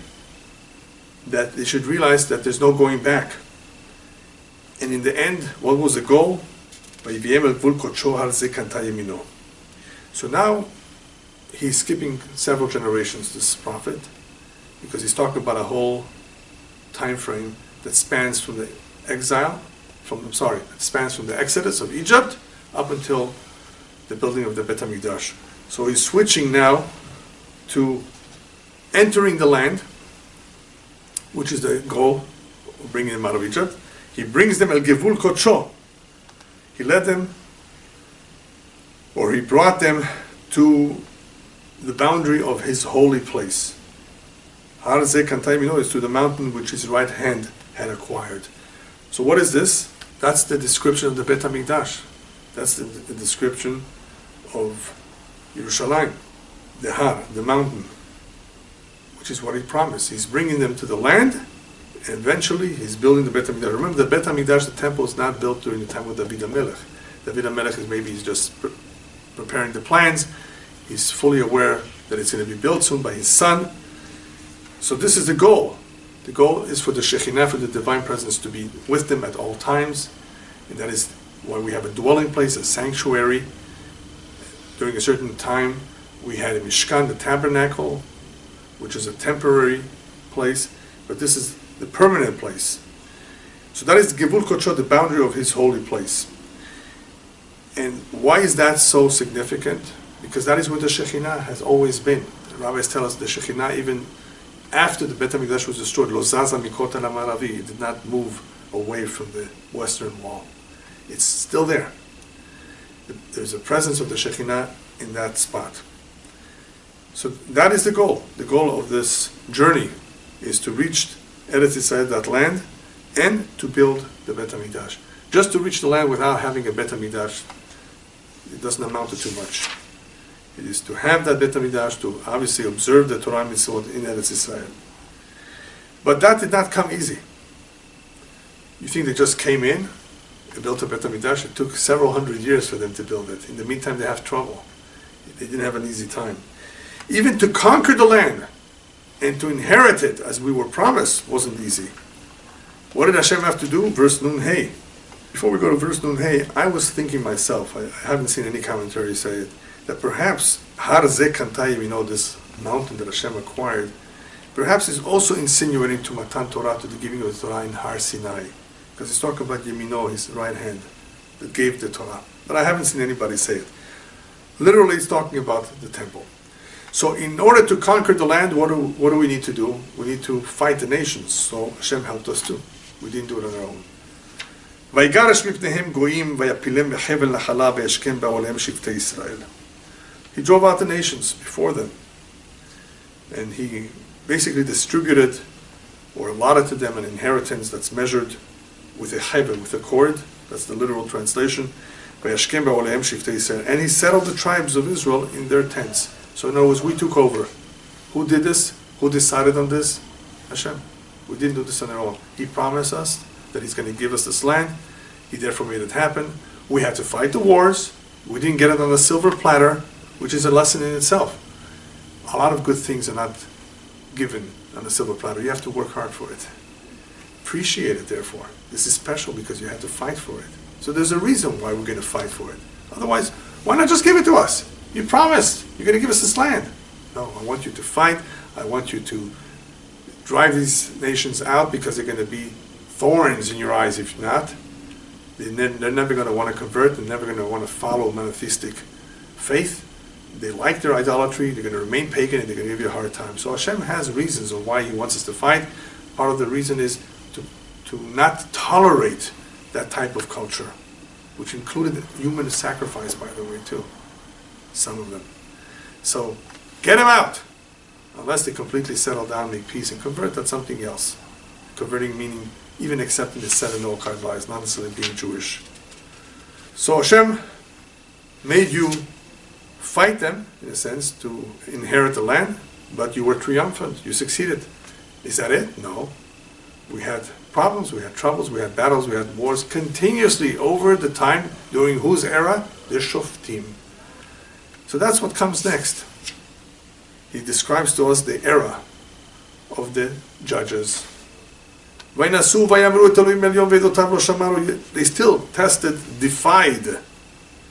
that they should realize that there's no going back. And in the end, what was the goal? So now, he's skipping several generations, this prophet, because he's talking about a whole time frame that spans from the exile, spans from the exodus of Egypt up until the building of the Bet HaMikdash. So he's switching now to entering the land, which is the goal of bringing them out of Egypt. He brings them El Gevul Kodsho. He led them, or he brought them to the boundary of his holy place. Har Ze Kantay Mino is to the mountain which his right hand had acquired. So what is this? That's the description of the Bet HaMikdash. That's the description of Yerushalayim, the Har, the mountain, which is what he promised. He's bringing them to the land, and eventually he's building the Bet HaMikdash. Remember, the Bet HaMikdash, the temple, is not built during the time of David HaMelech. David HaMelech is maybe he's just preparing the plans. He's fully aware that it's going to be built soon by his son. So this is the goal. The goal is for the Shekhinah, for the divine presence, to be with them at all times. And that is why we have a dwelling place, a sanctuary. During a certain time, we had a Mishkan, the tabernacle, which is a temporary place. But this is the permanent place. So that is Gevul Kodsho, the boundary of his holy place. And why is that so significant? Because that is where the Shekhinah has always been. The rabbis tell us the Shekhinah, even after the Bet HaMikdash was destroyed, Lo zaza mikot el maravi, it did not move away from the western wall. It's still there. There's a presence of the Shekhinah in that spot. So that is the goal. The goal of this journey is to reach Eretz Yisrael, that land, and to build the Bet HaMikdash. Just to reach the land without having a Bet HaMikdash, it doesn't amount to too much. It is to have that Bet HaMikdash, to obviously observe the Torah Mitzvot in Eretz Yisrael. But that did not come easy. You think they just came in and built a Bet HaMikdash? It took several hundred years for them to build it. In the meantime, they have trouble. They didn't have an easy time. Even to conquer the land and to inherit it as we were promised wasn't easy. What did Hashem have to do? Verse Nun Hey. Before we go to verse Nun Hey, I was thinking myself, I haven't seen any commentary say it, that perhaps Har Ze Kantayim, this mountain that Hashem acquired, perhaps is also insinuating to Matan Torah, to the giving of the Torah in Har Sinai. Because he's talking about Yemino, his right hand, that gave the Torah. But I haven't seen anybody say it. Literally, it's talking about the temple. So in order to conquer the land, what do we need to do? We need to fight the nations. So Hashem helped us too. We didn't do it on our own. ויגרש מפניהם גויים ויפילם בחבל נחלה וישכם בעולהם שבטי ישראל. He drove out the nations before them. And he basically distributed or allotted to them an inheritance that's measured with a hevel, with a cord. That's the literal translation. וישכם בעולהם שבטי ישראל. And he settled the tribes of Israel in their tents. So in other words, we took over. Who did this? Who decided on this? Hashem. We didn't do this on our own. He promised us that he's going to give us this land. He therefore made it happen. We had to fight the wars. We didn't get it on a silver platter, which is a lesson in itself. A lot of good things are not given on a silver platter. You have to work hard for it. Appreciate it, therefore. This is special because you had to fight for it. So there's a reason why we're going to fight for it. Otherwise, why not just give it to us? You promised you're going to give us this land. No, I want you to fight. I want you to drive these nations out because they're going to be thorns in your eyes if not. They're never going to want to convert. They're never going to want to follow monotheistic faith. They like their idolatry. They're going to remain pagan and they're going to give you a hard time. So Hashem has reasons of why He wants us to fight. Part of the reason is to not tolerate that type of culture, which included human sacrifice, by the way, too. Some of them. So get them out. Unless they completely settle down, make peace, and convert, that's something else. Converting meaning even accepting the set and no card lies, not necessarily being Jewish. So Hashem made you fight them, in a sense, to inherit the land, but you were triumphant, you succeeded. Is that it? No. We had problems, we had troubles, we had battles, we had wars continuously over the time, during whose era? The Shoftim. So that's what comes next. He describes to us the era of the judges. They still tested, defied.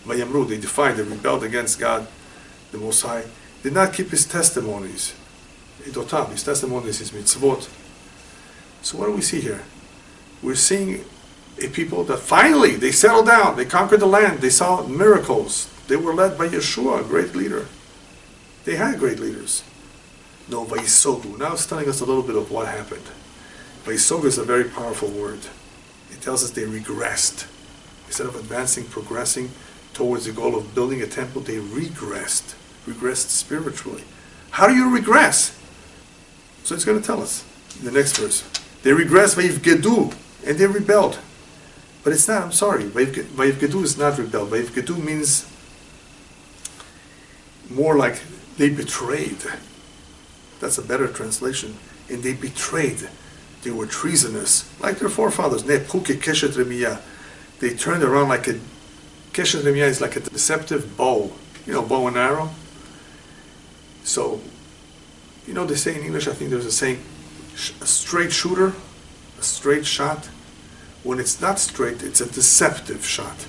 They defied, they rebelled against God, the Most High. Did not keep His testimonies. His testimonies, His mitzvot. So what do we see here? We're seeing a people that finally, they settled down, they conquered the land, they saw miracles. They were led by Yeshua, a great leader. They had great leaders. No, Vaisogu. Now it's telling us a little bit of what happened. Vaisogu is a very powerful word. It tells us they regressed. Instead of advancing, progressing towards the goal of building a temple, they regressed. Regressed spiritually. How do you regress? So it's going to tell us in the next verse. They regressed, Vayivgedu, and they rebelled. But it's not, I'm sorry, Vayivgedu is not rebelled. Vayivgedu means more like they betrayed. That's a better translation. And they betrayed. They were treasonous, like their forefathers. They turned around like a keshet remiyah is like a deceptive bow. You know, bow and arrow. So, you know, they say in English, I think there's a saying, a straight shooter, a straight shot. When it's not straight, it's a deceptive shot.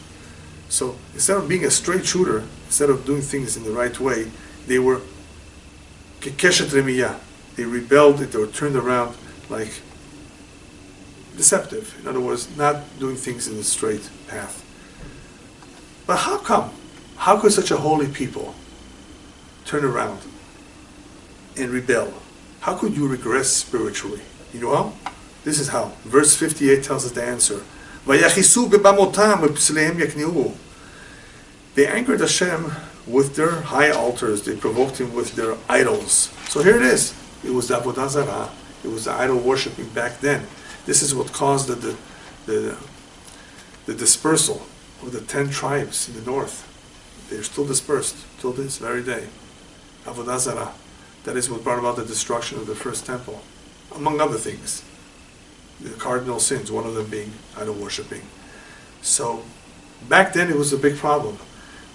So instead of being a straight shooter, instead of doing things in the right way, they were keshet remiyah. They rebelled, they were turned around like deceptive. In other words, not doing things in the straight path. But how come? How could such a holy people turn around and rebel? How could you regress spiritually? You know how? This is how. Verse 58 tells us the answer. They angered Hashem with their high altars. They provoked Him with their idols. So here it is. It was the Avodah Zarah. It was the idol worshipping back then. This is what caused the dispersal of the 10 tribes in the north. They're still dispersed till this very day. Avodah Zarah. That is what brought about the destruction of the first temple, among other things. The cardinal sins, one of them being idol worshipping. So back then it was a big problem.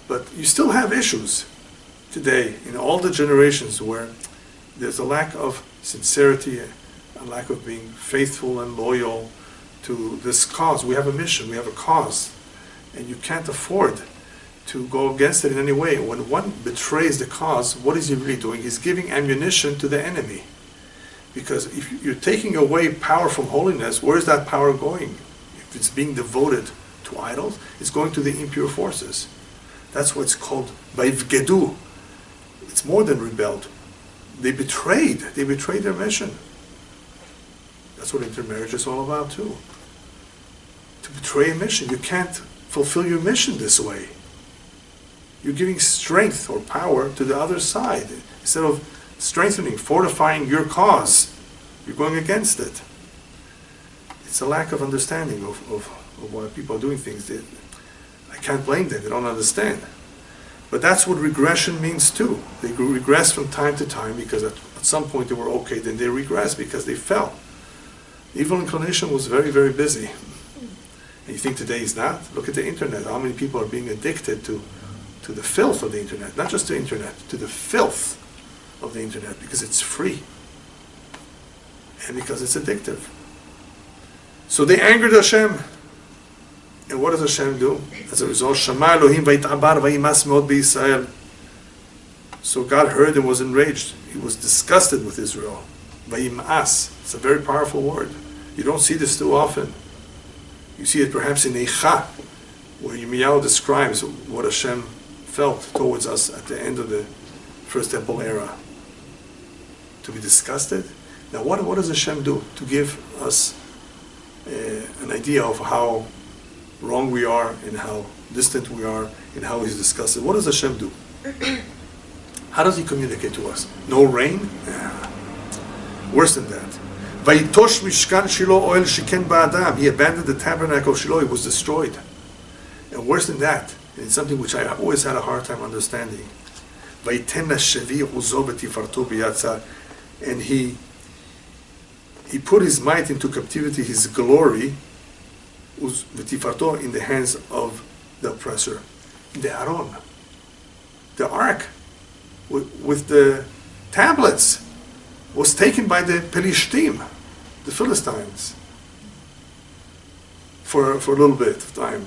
But you still have issues today in all the generations where there's a lack of sincerity, a lack of being faithful and loyal to this cause. We have a mission, we have a cause, and you can't afford to go against it in any way. When one betrays the cause, what is he really doing? He's giving ammunition to the enemy. Because if you're taking away power from holiness, where is that power going? If it's being devoted to idols, it's going to the impure forces. That's what's called Vayivgedu. It's more than rebelled. They betrayed their mission. That's what intermarriage is all about too. To betray a mission. You can't fulfill your mission this way. You're giving strength or power to the other side. Instead of strengthening, fortifying your cause, you're going against it. It's a lack of understanding of why people are doing things. I can't blame them, they don't understand. But that's what regression means too. They regress from time to time because at some point they were okay, then they regress because they fell. Evil inclination was very, very busy. And you think today is not? Look at the internet. How many people are being addicted to the filth of the internet? Not just the internet, to the filth of the internet because it's free. And because it's addictive. So they angered Hashem. And what does Hashem do? As a result, Shama Elohim vayit'abar vayimas meod b'Yisrael. So God heard and was enraged. He was disgusted with Israel. Vayimas. It's a very powerful word. You don't see this too often. You see it perhaps in Eicha, where Yirmiyahu describes what Hashem felt towards us at the end of the First Temple era. To be disgusted. Now what does Hashem do? To give us an idea of how wrong we are and how distant we are and how He's disgusted. What does Hashem do? How does He communicate to us? No rain? Worse than that. Vayitosh mishkan Shiloh oil shiken ba'adam. He abandoned the tabernacle of Shiloh. It was destroyed. And worse than that, and it's something which I always had a hard time understanding. Vayiten shevi uzo v'tifarto b'yatza. And he put his might into captivity, his glory, v'tifarto, in the hands of the oppressor. The Aron, the ark, with the tablets, was taken by the Pelishtim, the Philistines, for a little bit of time.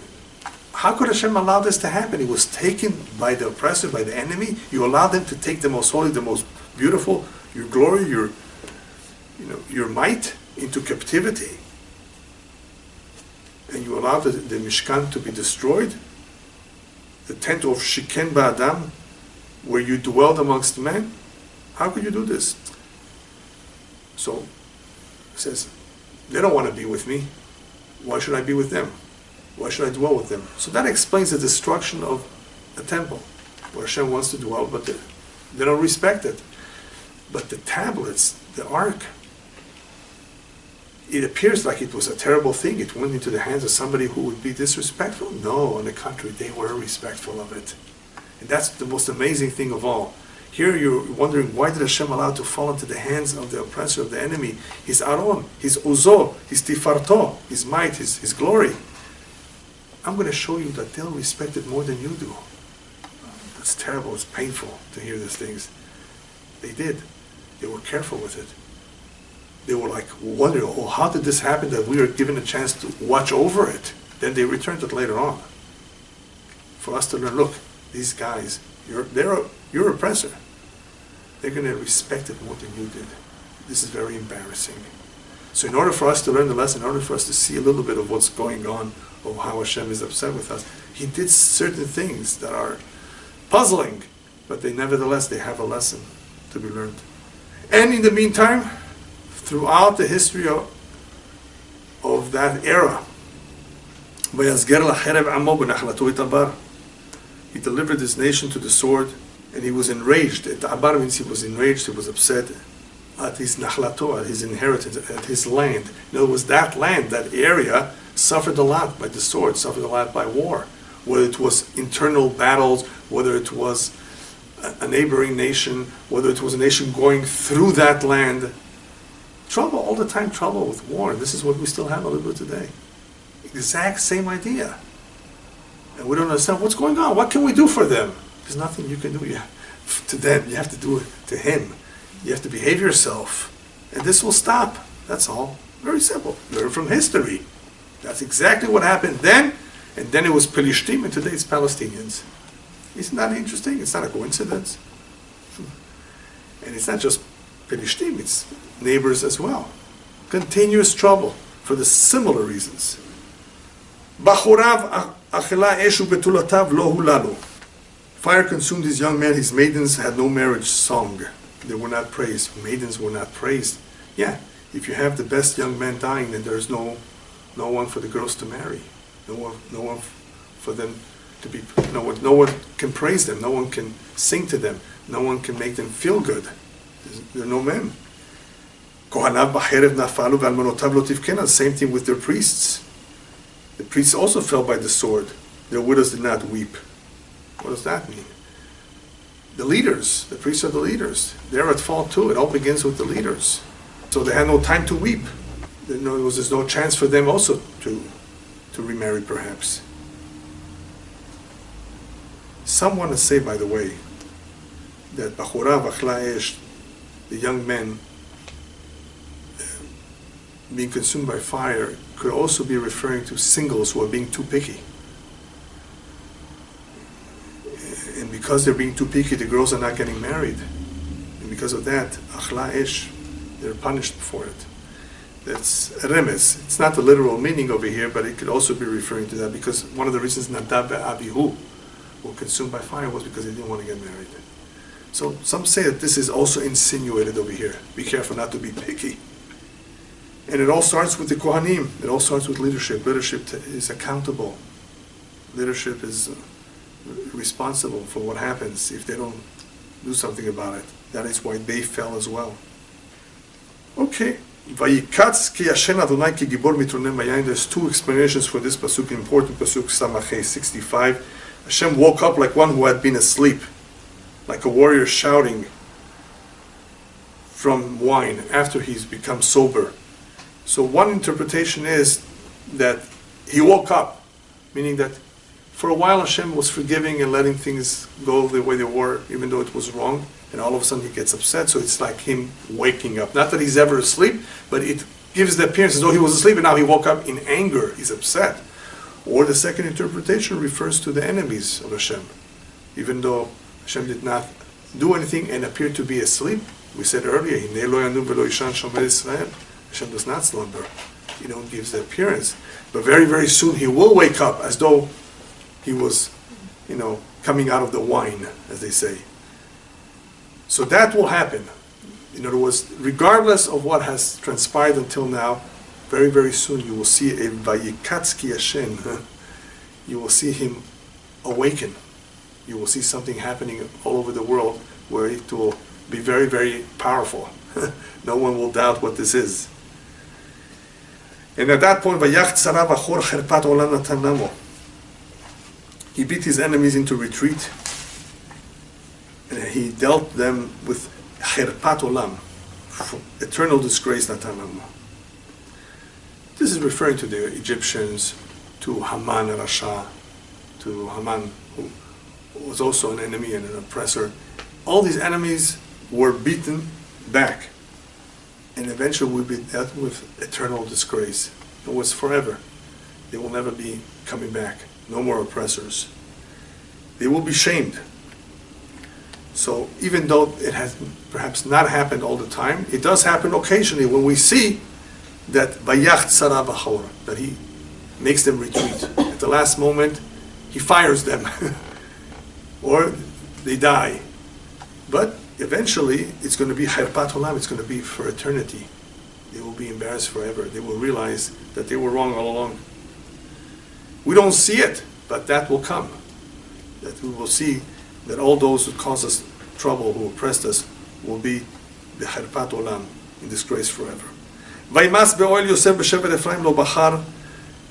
How could Hashem allow this to happen? It was taken by the oppressor, by the enemy. You allowed them to take the most holy, the most beautiful, your glory, your might into captivity. And you allowed the Mishkan to be destroyed, the tent of Shiken Ba'adam, where you dwelled amongst men. How could you do this? So, it says, they don't want to be with me. Why should I be with them? Why should I dwell with them? So that explains the destruction of the temple, where Hashem wants to dwell, but they don't respect it. But the tablets, the ark, it appears like it was a terrible thing. It went into the hands of somebody who would be disrespectful. No, on the contrary, they were respectful of it. And that's the most amazing thing of all. Here you're wondering, why did Hashem allow it to fall into the hands of the oppressor, of the enemy? His Aron, his Uzo, his Tifarto, his might, his glory. I'm going to show you that they'll respect it more than you do. It's terrible, it's painful to hear these things. They did. They were careful with it. They were like wondering, oh, how did this happen that we were given a chance to watch over it? Then they returned it later on. For us to learn, look, these guys, you're oppressor. They're going to respect it more than you did. This is very embarrassing. So in order for us to learn the lesson, in order for us to see a little bit of what's going on, of how Hashem is upset with us, He did certain things that are puzzling, but they have a lesson to be learned. And in the meantime, throughout the history of that era, He delivered his nation to the sword, and he was enraged. Abar means he was enraged, he was upset at his nachlato, at his inheritance, at his land. In other words, that land, that area, suffered a lot by the sword, suffered a lot by war. Whether it was internal battles, whether it was a neighboring nation, whether it was a nation going through that land. Trouble, all the time trouble with war. And this is what we still have a little bit today. Exact same idea. And we don't understand what's going on. What can we do for them? There's nothing you can do to them. You have to do it to Him. You have to behave yourself. And this will stop. That's all. Very simple. Learn from history. That's exactly what happened then. And then it was Pelishtim, and today it's Palestinians. Isn't that interesting? It's not a coincidence. And it's not just Pelishtim, it's neighbors as well. Continuous trouble for the similar reasons. Bachurav achila eshu betulatav lo hulalo. Fire consumed his young men, his maidens had no marriage song. They were not praised. Maidens were not praised. Yeah, if you have the best young men dying, then there's no one for the girls to marry. No one for them to be, no one can praise them. No one can sing to them. No one can make them feel good. There are no men. Same thing with their priests. The priests also fell by the sword. Their widows did not weep. What does that mean? The leaders, the priests are the leaders. They're at fault too. It all begins with the leaders. So they had no time to weep. There's no chance for them also to remarry perhaps. Some want to say, by the way, that Bachura Vachla Esh, the young men being consumed by fire, could also be referring to singles who are being too picky. And because they're being too picky, the girls are not getting married. And because of that, Achla Esh, they're punished for it. That's a remez. It's not the literal meaning over here, but it could also be referring to that, because one of the reasons Nadab and Abihu were consumed by fire was because they didn't want to get married. So some say that this is also insinuated over here. Be careful not to be picky. And it all starts with the Kohanim. It all starts with leadership. Leadership is accountable. Leadership is responsible for what happens if they don't do something about it. That is why they fell as well. Okay. Vayikatz ki Hashem Adonai ki gibor mitrunem bayayin. There's two explanations for this pasuk, important pasuk, Samachay 65. Hashem woke up like one who had been asleep, like a warrior shouting from wine after he's become sober. So one interpretation is that he woke up, meaning that for a while Hashem was forgiving and letting things go the way they were, even though it was wrong, and all of a sudden he gets upset, so it's like him waking up. Not that he's ever asleep, but it gives the appearance as though he was asleep and now he woke up in anger, he's upset. Or the second interpretation refers to the enemies of Hashem. Even though Hashem did not do anything and appeared to be asleep, we said earlier, Hashem does not slumber. He don't give the appearance. But very, very soon he will wake up as though he was, coming out of the wine, as they say. So that will happen. In other words, regardless of what has transpired until now, very, very soon you will see a Vayikatz Hashem. You will see him awaken. You will see something happening all over the world where it will be very, very powerful. No one will doubt what this is. And at that point, he beat his enemies into retreat, and he dealt them with Cherpat Olam, eternal disgrace Natan Lamo. This is referring to the Egyptians, to Haman Rasha, to Haman, who was also an enemy and an oppressor. All these enemies were beaten back, and eventually will be dealt with eternal disgrace. It was forever. They will never be coming back. No more oppressors. They will be shamed. So even though it has perhaps not happened all the time, it does happen occasionally when we see that Vayach Tzara B'chor, that he makes them retreat. At the last moment, he fires them, or they die. But eventually, it's going to be Cherpat Olam, it's going to be for eternity. They will be embarrassed forever. They will realize that they were wrong all along. We don't see it, but that will come. That we will see that all those who caused us trouble, who oppressed us, will be the Cherpat Olam, in disgrace forever. Vaymas be'oel Yosef b'shevet Ephraim lo bachar,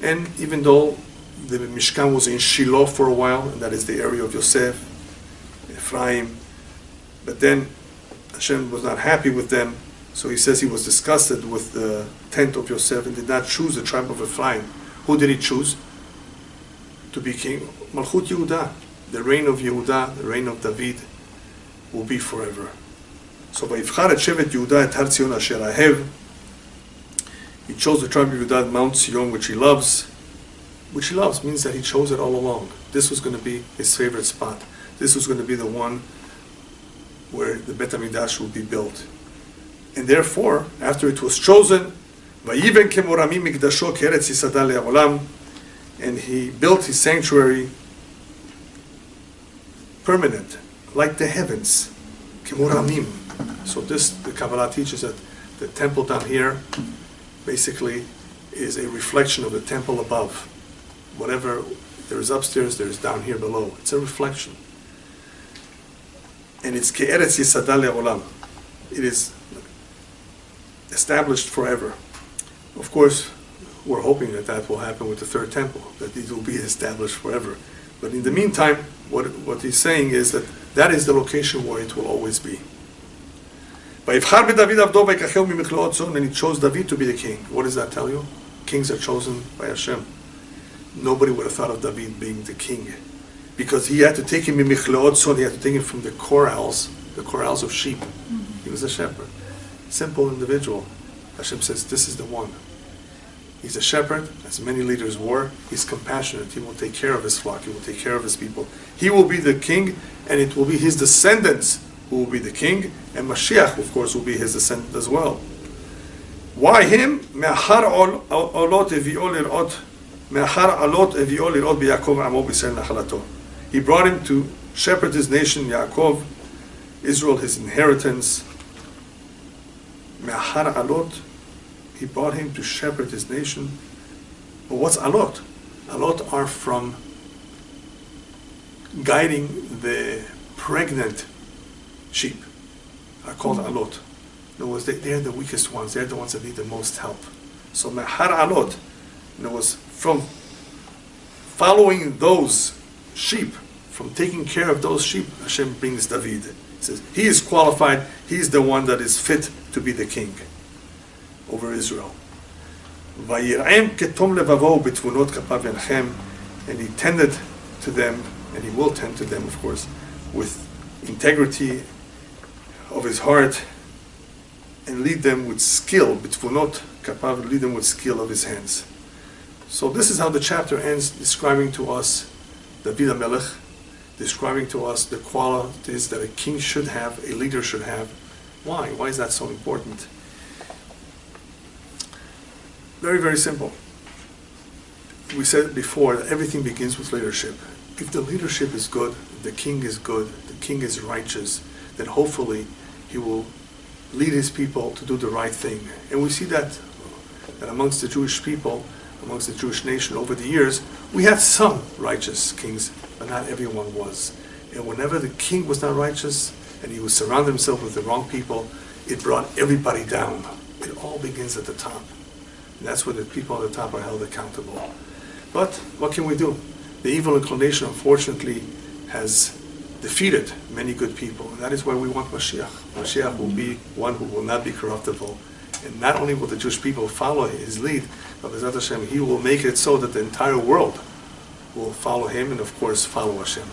and even though the Mishkan was in Shiloh for a while, and that is the area of Yosef, Ephraim, but then Hashem was not happy with them, so he says he was disgusted with the tent of Yosef and did not choose the tribe of Ephraim. Who did he choose to be king? Malchut Yehuda, the reign of Yehuda, the reign of David, will be forever. So Vayivchar et Shevet Yehuda et Har Tzion asher ahev. He chose the tribe of Yehuda, Mount Zion, which he loves. Which he loves means that he chose it all along. This was going to be his favorite spot. This was going to be the one where the Bet HaMikdash will be built. And therefore, after it was chosen, Vayiven kemorami mikdasho keretz yisada le'olam, and he built his sanctuary permanent, like the heavens, kimuramim. So the Kabbalah teaches that the temple down here basically is a reflection of the temple above. Whatever there is upstairs, there is down here below. It's a reflection. And it's ke'eretz yisada le'olam. It is established forever. Of course, we're hoping that will happen with the third temple, that these will be established forever. But in the meantime, what he's saying is that is the location where it will always be. And he chose David to be the king. What does that tell you? Kings are chosen by Hashem. Nobody would have thought of David being the king, because he had to take him in Michleot Son. He had to take him from the corrals of sheep. He was a shepherd, simple individual. Hashem says, this is the one. He's a shepherd, as many leaders were. He's compassionate. He will take care of his flock. He will take care of his people. He will be the king, and it will be his descendants who will be the king, and Mashiach, of course, will be his descendant as well. Why him? He brought him to shepherd his nation, Yaakov, Israel, his inheritance. He brought him to shepherd his nation. But what's alot? Alot are from guiding the pregnant sheep, are called alot. In other words, they're the weakest ones. They're the ones that need the most help. So mehar alot, in other words, from following those sheep, from taking care of those sheep, Hashem brings David. He says, he is qualified, he's the one that is fit to be the king over Israel. And he tended to them, and he will tend to them, of course, with integrity of his heart, and lead them with skill, bitvunot kapav, lead them with skill of his hands. So this is how the chapter ends, describing to us David HaMelech, describing to us the qualities that a king should have, a leader should have. Why? Why is that so important? Very, very simple. We said before that everything begins with leadership. If the leadership is good, if the king is good, the king is righteous, then hopefully he will lead his people to do the right thing. And we see that amongst the Jewish people, amongst the Jewish nation over the years, we had some righteous kings, but not everyone was. And whenever the king was not righteous, and he would surround himself with the wrong people, it brought everybody down. It all begins at the top. And that's where the people at the top are held accountable. But what can we do? The evil inclination, unfortunately, has defeated many good people. And that is why we want Mashiach. Mashiach will be one who will not be corruptible. And not only will the Jewish people follow his lead, but B'ezrat Hashem, he will make it so that the entire world will follow him and, of course, follow Hashem.